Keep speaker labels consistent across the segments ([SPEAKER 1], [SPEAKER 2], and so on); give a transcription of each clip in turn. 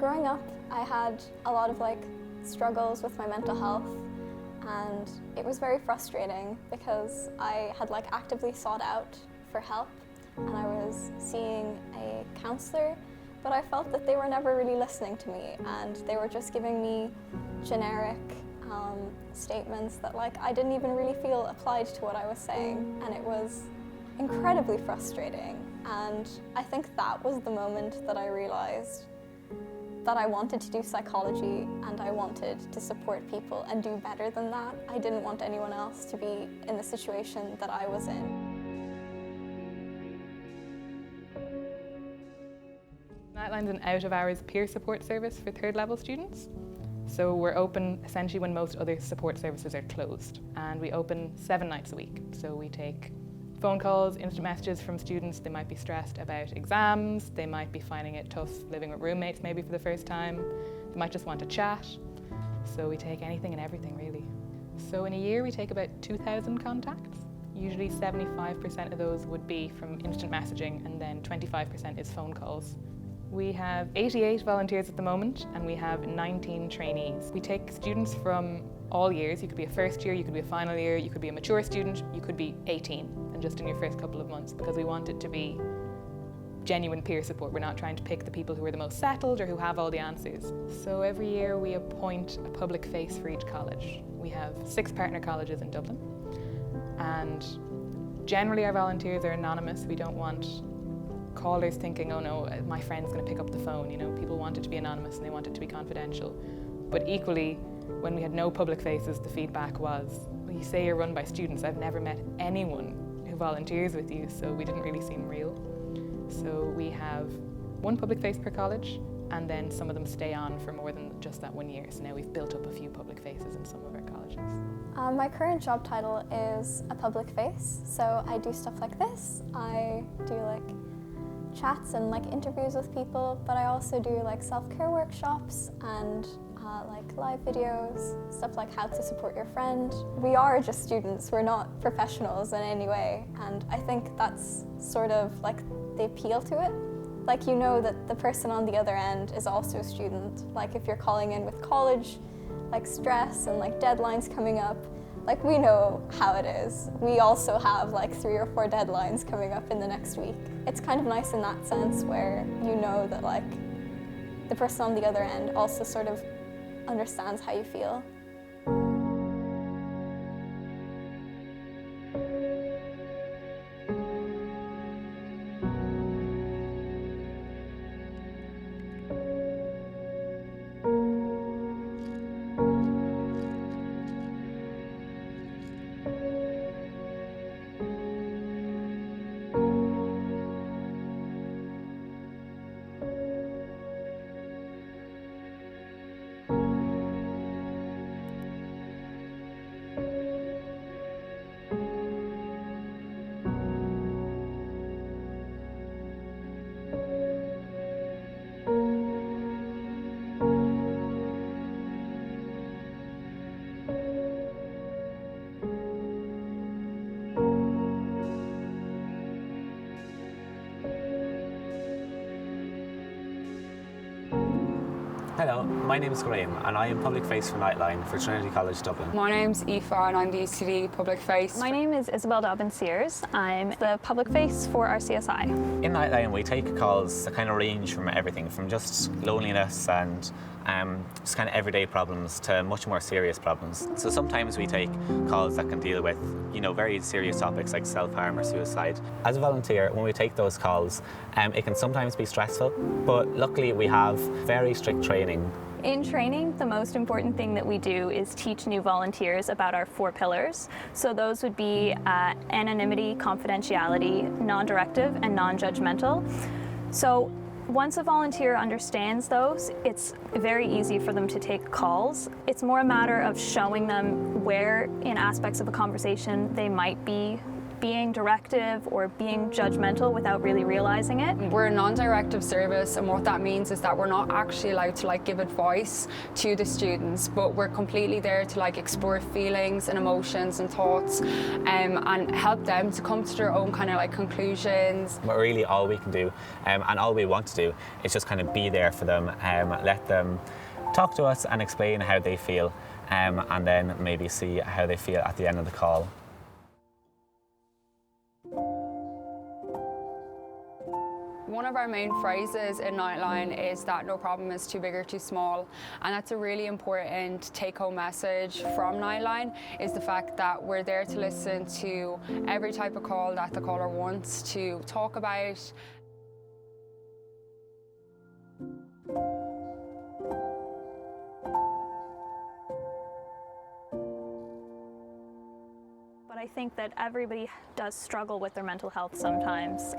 [SPEAKER 1] Growing up, I had a lot of struggles with my mental health, and it was very frustrating because I had actively sought out for help, and I was seeing a counselor, but I felt that they were never really listening to me, and they were just giving me generic statements that I didn't even really feel applied to what I was saying, and it was incredibly frustrating. And I think that was the moment that I realized that I wanted to do psychology and I wanted to support people and do better than that. I didn't want anyone else to be in the situation that I was in.
[SPEAKER 2] NITELINE's an out-of-hours peer support service for third-level students. So we're open essentially when most other support services are closed. And we open 7 nights a week. So we take phone calls, instant messages from students. They might be stressed about exams. They might be finding it tough living with roommates maybe for the first time. They might just want to chat. So we take anything and everything really. So in a year we take about 2,000 contacts. Usually 75% of those would be from instant messaging and then 25% is phone calls. We have 88 volunteers at the moment and we have 19 trainees. We take students from all years. You could be a first year, you could be a final year, you could be a mature student, you could be 18 and just in your first couple of months, because we want it to be genuine peer support. We're not trying to pick the people who are the most settled or who have all the answers. So every year we appoint a public face for each college. We have 6 partner colleges in Dublin, and generally our volunteers are anonymous. We don't want callers thinking, oh no, my friend's going to pick up the phone. You know, people want it to be anonymous and they want it to be confidential. But equally, when we had no public faces, the feedback was, well, you say you're run by students. I've never met anyone who volunteers with you, so we didn't really seem real. So we have 1 public face per college, and then some of them stay on for more than just that 1 year. So now we've built up a few public faces in some of our colleges.
[SPEAKER 1] My current job title is a public face, so I do stuff like this. I do chats and interviews with people, but I also do self-care workshops and live videos, stuff like how to support your friend. We are just students, we're not professionals in any way, and I think that's sort of the appeal to it. You know that the person on the other end is also a student. If you're calling in with college, stress and deadlines coming up, we know how it is. We also have 3 or 4 deadlines coming up in the next week. It's kind of nice in that sense where you know that the person on the other end also sort of understands how you feel.
[SPEAKER 3] Hello, my name is Graham and I am public face for NITELINE for Trinity College Dublin.
[SPEAKER 4] My name's Aoife and I'm the ECD public face.
[SPEAKER 5] My name is Isabel Dobbin-Sears. I'm the public face for our CSI.
[SPEAKER 3] In NITELINE we take calls that kind of range from everything from just loneliness and just kind of everyday problems to much more serious problems. So sometimes we take calls that can deal with, very serious topics like self-harm or suicide. As a volunteer, when we take those calls, it can sometimes be stressful, but luckily we have very strict training.
[SPEAKER 5] In training, the most important thing that we do is teach new volunteers about our 4 pillars. So those would be anonymity, confidentiality, non-directive, and non-judgmental. So once a volunteer understands those, it's very easy for them to take calls. It's more a matter of showing them where in aspects of a conversation they might be being directive or being judgmental without really realizing it.
[SPEAKER 4] We're a non-directive service, and what that means is that we're not actually allowed to give advice to the students, but we're completely there to explore feelings and emotions and thoughts, and help them to come to their own kind of conclusions.
[SPEAKER 3] But really all we can do and all we want to do is just kind of be there for them, let them talk to us and explain how they feel, and then maybe see how they feel at the end of the call.
[SPEAKER 4] One of our main phrases in NITELINE is that no problem is too big or too small, and that's a really important take-home message from NITELINE, is the fact that we're there to listen to every type of call that the caller wants to talk about.
[SPEAKER 5] But I think that everybody does struggle with their mental health sometimes.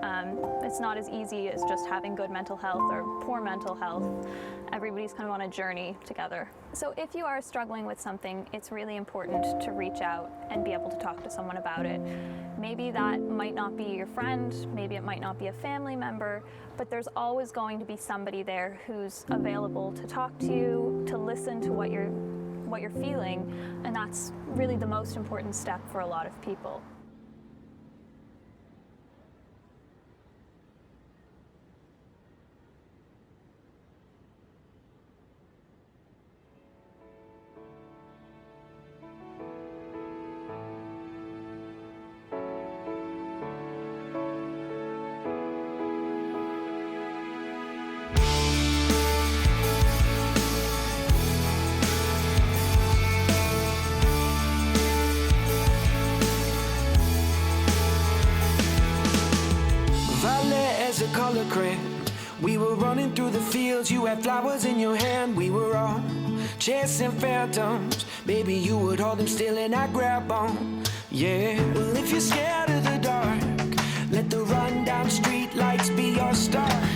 [SPEAKER 5] It's not as easy as just having good mental health or poor mental health. Everybody's kind of on a journey together. So if you are struggling with something, it's really important to reach out and be able to talk to someone about it. Maybe that might not be your friend, maybe it might not be a family member, but there's always going to be somebody there who's available to talk to you, to listen to what you're feeling, and that's really the most important step for a lot of people.
[SPEAKER 6] As a color crayon, we were running through the fields. You had flowers in your hand. We were all chasing phantoms. Baby, you would hold them still and I'd grab on. Yeah. Well, if you're scared of the dark, let the rundown street lights be your star.